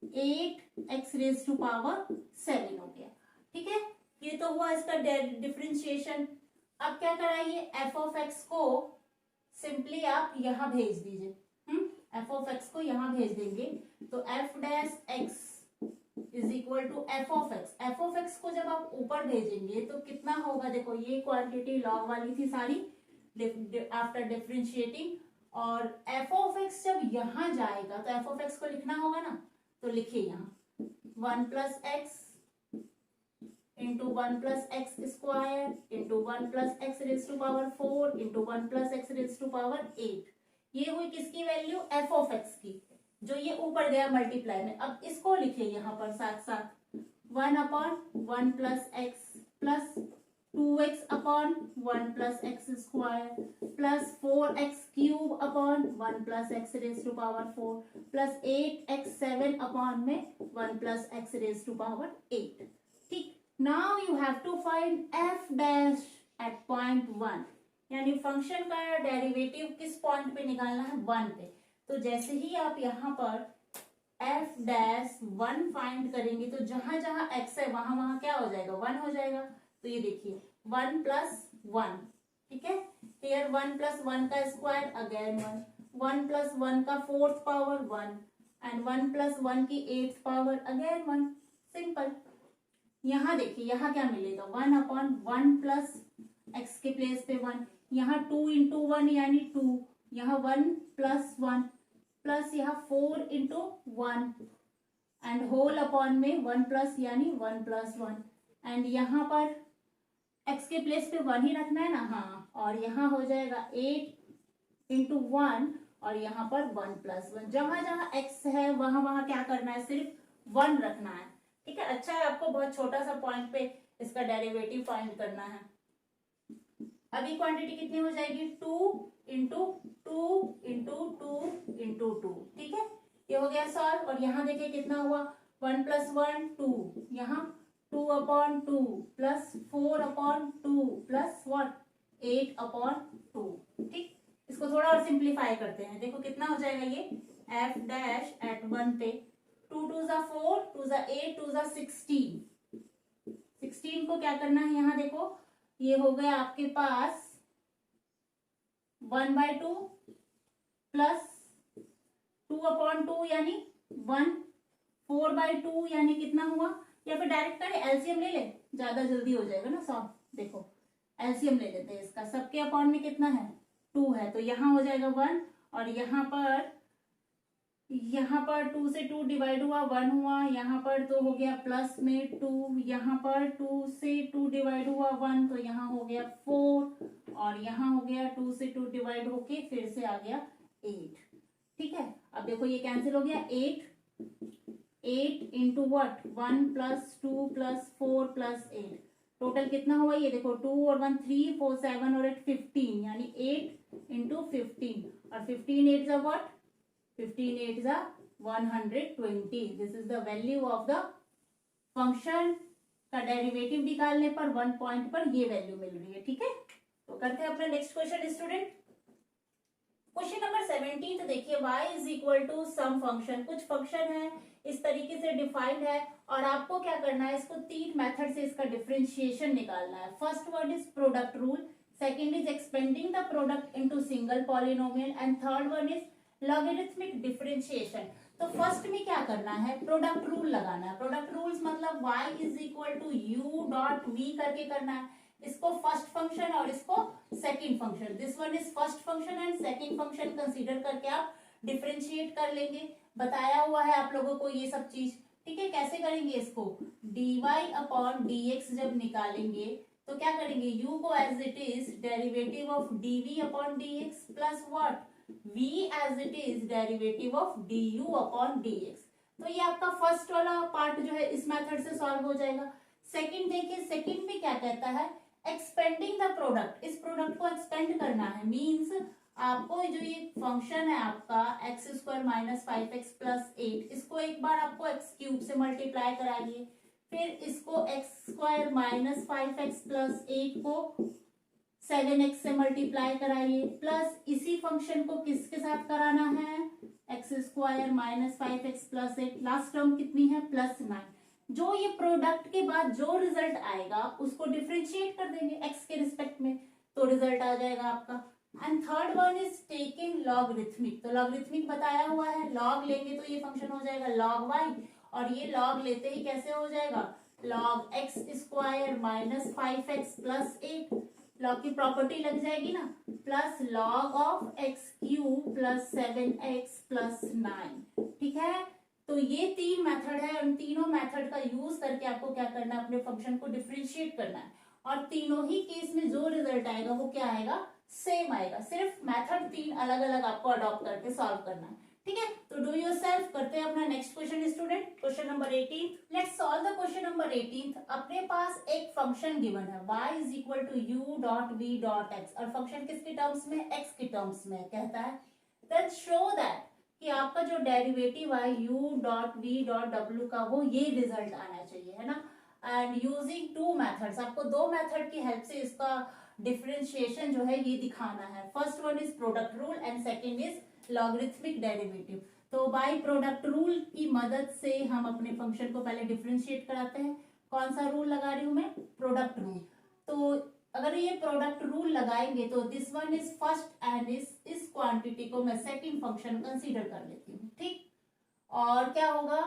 8x रेज टू पावर 7 हो गया। ठीक है, ये तो हुआ इसका डिफरेंशिएशन। अब क्या कराइए, एफ ऑफ एक्स को सिंपली आप यहाँ भेज दीजिए, एफ ऑफ एक्स को यहाँ भेज देंगे तो f dash x is equal to f of x. F of x को जब आप ऊपर भेजेंगे तो कितना होगा, देखो ये क्वांटिटी लॉग वाली थी सारी आफ्टर डिफरेंशिएटिंग, और एफ ऑफ एक्स जब यहाँ जाएगा तो एफ ऑफ एक्स को लिखना होगा ना, तो लिखिए यहाँ 1 plus x into 1 plus x square into 1 plus x raise to power 4 into 1 plus x raise to power 8। ये हुई किसकी वैल्यू, एफ ऑफ एक्स की, जो ये ऊपर गया मल्टीप्लाई में। अब इसको लिखिए यहाँ पर साथ साथ 1 upon 1 plus x plus 2x upon 1 plus x square plus 4x cube upon 1 plus x raise to power 4 plus 8x 7 upon में 1 plus x raise to power 8। ठीक, now you have to find f dash at point 1, यानी function का derivative किस point पे निकालना है, 1 पे। तो जैसे ही आप यहाँ पर f डैश 1 फाइंड करेंगे तो जहां जहां x है वहां वहां क्या हो जाएगा, 1 हो जाएगा। तो ये देखिए 1 प्लस 1, ठीक है, हियर 1 प्लस 1 का स्क्वायर अगेन 1 प्लस 1 का 4th पावर 1, एंड 1 प्लस 1 की 8th पावर अगेन 1। सिंपल। यहाँ देखिए यहाँ क्या मिलेगा, 1 अपॉन 1 प्लस एक्स के प्लेस पे 1, यहाँ 2 इंटू 1 यानी 2, यहाँ 1 प्लस 1 प्लस यहाँ 4 इंटू 1, एंड होल अपॉन में 1 प्लस यानी 1 प्लस 1, एंड यहाँ पर x के प्लेस पे 1 ही रखना है ना, हाँ, और यहाँ हो जाएगा 8 इंटू 1, और यहाँ पर 1 प्लस 1। जहां जहां x है वहां वहां क्या करना है, सिर्फ 1 रखना है। ठीक है, अच्छा है, आपको बहुत छोटा सा पॉइंट पे इसका डेरिवेटिव फाइंड करना है। अभी क्वांटिटी कितनी हो जाएगी, 2 इंटू 2 इंटू 2 इंटू 2। ठीक है, ये हो गया सॉल्व। और यहाँ देखिए कितना हुआ, 1 प्लस 1 2, यहाँ 2 upon 2 plus 4 upon 2 plus 8 upon 2। ठीक, इसको थोड़ा और सिंप्लीफाई करते हैं, देखो कितना हो जाएगा ये, एफ डैश एट 1 पे 2 2 जा 4 2 जा 8 2 जा 16। 16 को क्या करना है, यहाँ देखो ये हो गया आपके पास 1/2 प्लस 2 अपॉन 2 यानी 1, 4/2 यानी कितना हुआ, या फिर डायरेक्ट करें, एलसीएम ले ले, ज्यादा जल्दी हो जाएगा ना सॉल्व। देखो एलसीएम ले लेते हैं इसका, सबके अपॉन में कितना है, 2 है, तो यहाँ हो जाएगा 1, और यहाँ पर 2 से 2 डिवाइड हुआ 1 हुआ, यहाँ पर तो हो गया प्लस में 2, यहाँ पर 2 से 2 डिवाइड हुआ 1, तो यहाँ हो गया 4, और यहाँ हो गया 2 से 2 डिवाइड होके फिर से आ गया 8। ठीक है, अब देखो ये कैंसिल हो गया, 8 into what, 1 plus 2 plus 4 plus 8, total कितना हुआ ये देखो, 2 और 1 3 4 7 और 8 15, यानी 8 इंटू 15 और 15 8 जा व्हाट, 15 8 जा 120। This is the value of the function का डेरिवेटिव निकालने पर 1 पॉइंट पर ये वैल्यू मिल रही है। ठीक है, तो करते हैं अपना next question student. Question number 17 देखिए, y is equal to some function, कुछ फंक्शन है इस तरीके से डिफाइंड है और आपको क्या करना है, इसको तीन मेथड से इसका डिफरेंशिएशन निकालना है। First one is product rule, second is expanding the product into single polynomial and third one is logarithmic differentiation. तो फर्स्ट में क्या करना है, प्रोडक्ट रूल लगाना है। प्रोडक्ट रूल्स मतलब y is equal to u dot v करके करना है, इसको फर्स्ट फंक्शन और इसको second function, this one is first function and second function consider करके आप डिफरेंशिएट कर लेंगे। बताया हुआ है आप लोगों को ये सब चीज। ठीक है, कैसे करेंगे इसको, dy अपॉन dx जब निकालेंगे तो क्या करेंगे, u को as it is derivative of dv upon dx plus what, v as it is derivative of du upon dx। तो ये आपका फर्स्ट वाला पार्ट जो है इस मेथड से सॉल्व हो जाएगा। सेकंड देखिए, सेकंड में क्या कहता है, एक्सपेंडिंग द प्रोडक्ट, इस प्रोडक्ट को एक्सपेंड करना है। मींस आपको जो ये फंक्शन है आपका x square minus 5x plus 8, इसको एक बार आपको एक्स क्यूब से मल्टीप्लाई कराइए, फिर इसको x square minus 5x plus 8 को 7x से मल्टीप्लाई कराइए, प्लस इसी फंक्शन को किसके साथ कराना है, x square minus 5x plus 8, last term कितनी है प्लस 9। जो ये प्रोडक्ट के बाद जो रिजल्ट आएगा उसको डिफरेंशिएट कर देंगे एक्स के रिस्पेक्ट में, तो रिजल्ट आ जाएगा आपका। And third one is taking logarithmic, तो लॉगरिथमिक बताया हुआ है, लॉग लेंगे तो ये फंक्शन हो जाएगा log y, और ये लॉग लेते ही कैसे हो जाएगा, log x square minus 5x plus 8, log की प्रॉपर्टी लग जाएगी ना, plus log of x cube plus 7x plus 9। ठीक है, तो ये तीन मेथड है, उन तीनों मेथड का यूज करके आपको क्या करना है, अपने फंक्शन को डिफरेंशिएट करना है, और तीनों ही केस में जो रिजल्ट आएगा वो क्या आएगा, सेम आएगा, सिर्फ मेथड तीन अलग अलग आपको अडॉप्ट करके सॉल्व करना है। ठीक है, तो डू योरसेल्फ। करते हैं अपना next question student, question number 18। Let's solve the question number 18। अपने पास एक फंक्शन गिवन है y is equal to u dot v dot x, और फंक्शन किसके टर्म्स में, x के टर्म्स में कहता है, देन शो दैट कि आपका जो डेरिवेटिव है u dot v dot w का वो ये रिजल्ट आना चाहिए, है ना। एंड यूजिंग टू मेथड्स, आपको दो मेथड की हेल्प से इसका डिफरेंशिएशन जो है ये दिखाना है। First one is product rule and second is logarithmic derivative. तो बाय प्रोडक्ट रूल की मदद से हम अपने फंक्शन को पहले डिफरेंशिएट कराते हैं। कौन सा रूल लगा रही हूं मैं, प्रोडक्ट रूल। तो अगर ये प्रोडक्ट रूल लगाएंगे तो this one is first and इस क्वांटिटी को मैं सेकंड फंक्शन कंसीडर कर लेती हूँ। ठीक, और क्या होगा,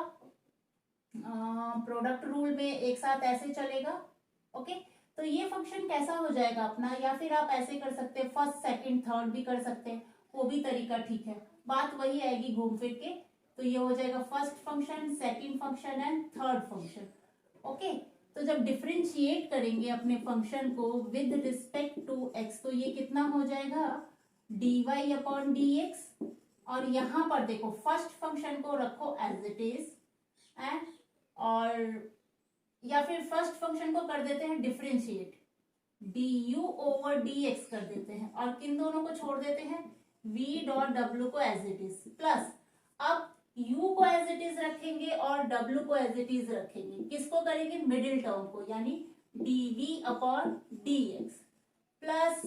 प्रोडक्ट रूल में एक साथ ऐसे चलेगा। ओके, तो ये फंक्शन कैसा हो जाएगा अपना, या फिर आप ऐसे कर सकते हैं, फर्स्ट सेकंड थर्ड भी कर सकते हैं, वो भी तरीका ठीक है, बात वही आएगी घूम फिर के। तो ये हो जाएगा first function, second function and third function. Okay, तो जब डिफरेंशिएट करेंगे अपने फंक्शन को विद रिस्पेक्ट टू एक्स, तो ये कितना हो जाएगा, dy अपॉन dx, और यहां पर देखो फर्स्ट फंक्शन को रखो एज इट इज, एंड और या फिर फर्स्ट फंक्शन को कर देते हैं डिफरेंशिएट, du ओवर dx कर देते हैं, और किन दोनों को छोड़ देते हैं, v डॉट w को एज इट इज, प्लस अब u को एज इट इज रखेंगे और w को एज इट इज रखेंगे, किसको करेंगे, मिडिल टर्म को, यानी dv अपॉन dx, प्लस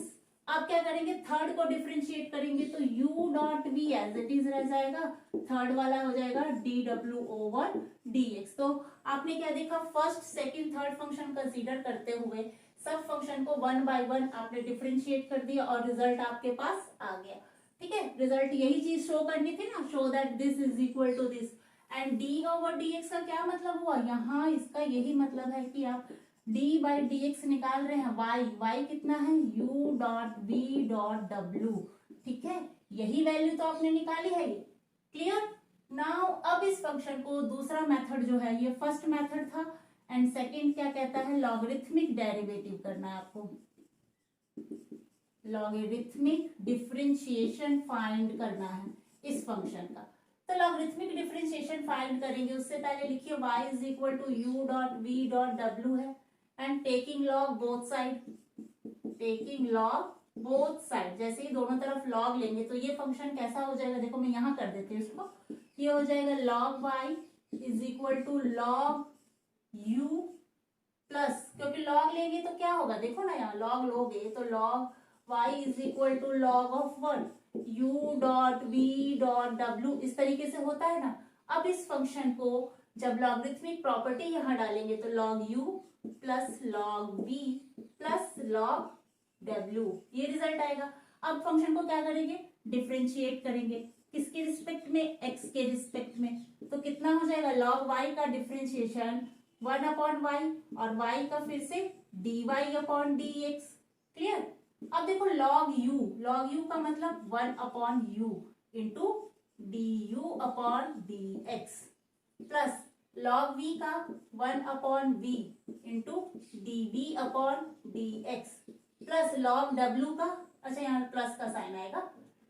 अब क्या करेंगे, थर्ड को डिफरेंशिएट करेंगे तो u dot v as it is रह जाएगा, थर्ड वाला हो जाएगा dw ओवर dx। तो आपने क्या देखा, first second third function consider करते हुए सब फंक्शन को वन बाय वन आपने डिफरेंशिएट कर दिया और रिजल्ट आपके पास आ गया। ठीक है, रिजल्ट यही चीज शो करनी थी ना, show that this is equal to this. And d over dx का क्या मतलब हुआ, यहाँ इसका यही मतलब है कि आप d बाई dx निकाल रहे हैं, y कितना है, u dot v dot w। ठीक है, यही वैल्यू तो आपने निकाली है, ये क्लियर। नाउ अब इस फंक्शन को दूसरा मेथड जो है, ये फर्स्ट मेथड था, एंड सेकंड क्या कहता है, लॉगरिथमिक डेरिवेटिव करना है आपको, लॉगरिथमिक डिफरेंशिएशन फाइंड करना है इस फंक्शन का। तो लॉगरिथमिक डिफरेंशिएशन फाइंड करेंगे उससे पहले लिखिए y is equal to u dot v dot w है, and taking log both side, taking log both side, जैसे ही दोनों तरफ लॉग लेंगे तो ये फंक्शन कैसा हो जाएगा, देखो मैं यहां कर देती हूँ इसको, ये हो जाएगा log y is equal to log u plus, क्योंकि log लेंगे तो क्या होगा, देखो ना यहाँ log लोगे तो log y is equal to log of 1 u dot v dot w, इस तरीके से होता है ना। अब इस फंक्शन को जब लॉगरिथमिक प्रॉपर्टी यहाँ डालेंगे तो log u plus log v plus log w, ये रिजल्ट आएगा। अब फंक्शन को क्या करेंगे, डिफरेंशिएट करेंगे, किसके रिस्पेक्ट में, x के रिस्पेक्ट में, तो कितना हो जाएगा log y का डिफरेंशिएशन 1 अपॉन y और y का फिर से dy अपॉन dx, क्लियर। अब देखो log u का मतलब 1 अपॉन u into du upon dx plus log v का 1 upon v into dv upon dx plus log w का, अच्छा यहाँ प्लस का साइन आएगा,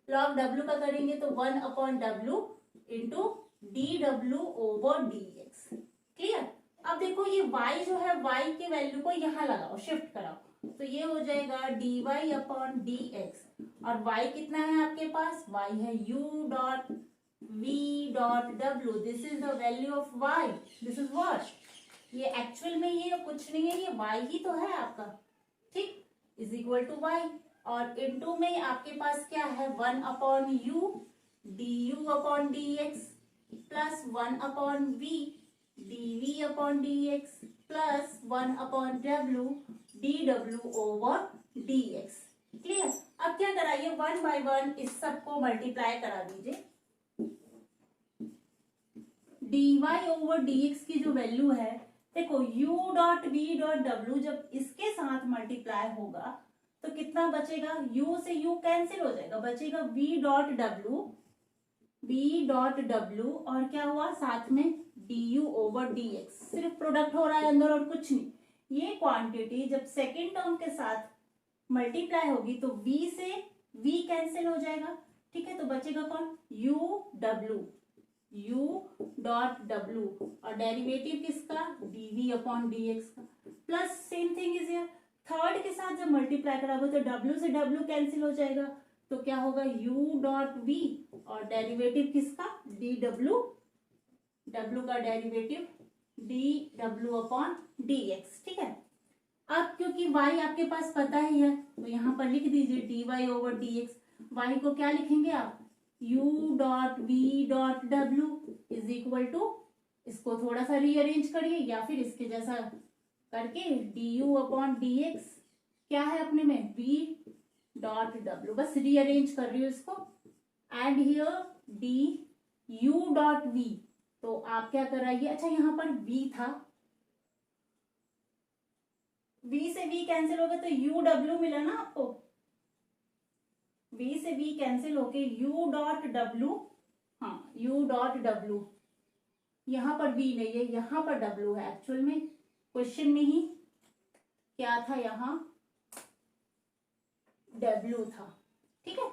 log w का करेंगे तो 1 upon w into dw over dx, clear. अब देखो ये y जो है, y के वैल्यू को यहाँ लगाओ, शिफ्ट कराओ, तो ये हो जाएगा dy अपॉन dx और y कितना है आपके पास, y है u dot v dot w, this is the value of y, this is what, ये एक्चुअल में ये कुछ नहीं है, ये y ही तो है आपका, ठीक, इज इक्वल टू y और इनटू में आपके पास क्या है 1 अपॉन u du upon dx plus 1 upon v dv upon dx plus 1 upon w dw over dx, clear. अब क्या कराइए, 1 बाय 1 इस सबको मल्टीप्लाई करा दीजिए, dy ओवर dx की जो वैल्यू है, देखो u dot v dot w जब इसके साथ मल्टीप्लाई होगा तो कितना बचेगा, u से u कैंसिल हो जाएगा, बचेगा v डॉट w और क्या हुआ साथ में du ओवर dx, सिर्फ प्रोडक्ट हो रहा है अंदर और कुछ नहीं। ये क्वांटिटी जब सेकेंड टर्म के साथ मल्टीप्लाई होगी तो v से v कैंसिल हो जाएगा, ठीक है, तो बचेगा कौन, u डॉट w और डेरिवेटिव किसका, dv अपॉन dx का, plus same thing is here, third के साथ जब मल्टीप्लाई कराओगे तो w से w कैंसिल हो जाएगा, तो क्या होगा u डॉट v और डेरिवेटिव किसका, dw, w का डेरिवेटिव dw अपॉन dx, ठीक है। अब क्योंकि y आपके पास पता ही है तो यहाँ पर लिख दीजिए dy ओवर dx, y को क्या लिखेंगे आप, u dot v dot w is equal to, इसको थोड़ा सा रीअरेंज करिए या फिर इसके जैसा करके du अपॉन dx क्या है अपने में v डॉट w, बस रीअरेंज कर रही हूँ इसको, and here du dot v, तो आप क्या कराइए, अच्छा यहाँ पर v था, v से v कैंसिल हो गया तो uw मिला ना आपको, v से v कैंसिल होके u डॉट w, हाँ u डॉट w, यहाँ पर v नहीं है यहाँ पर w है, एक्चुअल में क्वेश्चन में ही क्या था, यहाँ w था, ठीक है,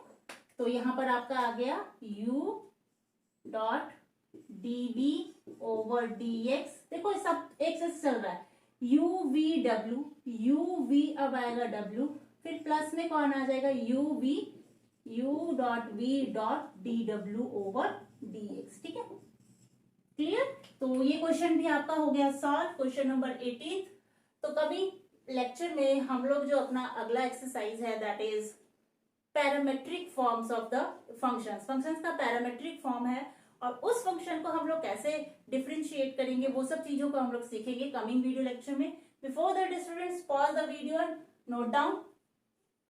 तो यहाँ पर आपका आ गया u dot dv over dx, देखो सब एक साथ चल रहा है, u v अब आएगा w, फिर प्लस में कौन आ जाएगा u dot v dot dw over dx, ठीक है, क्लियर। तो ये क्वेश्चन भी आपका हो गया सॉल्व, क्वेश्चन नंबर 18। तो कभी लेक्चर में हम लोग जो अपना अगला एक्सरसाइज है that is parametric forms of the functions, functions का पैरामेट्रिक फॉर्म है और उस फंक्शन को हम लोग कैसे डिफरेंशिएट करेंगे वो सब चीजों को हम लोग सीखेंगे कमिंग वीडियो लेक्चर में। Before that students pause the video and note down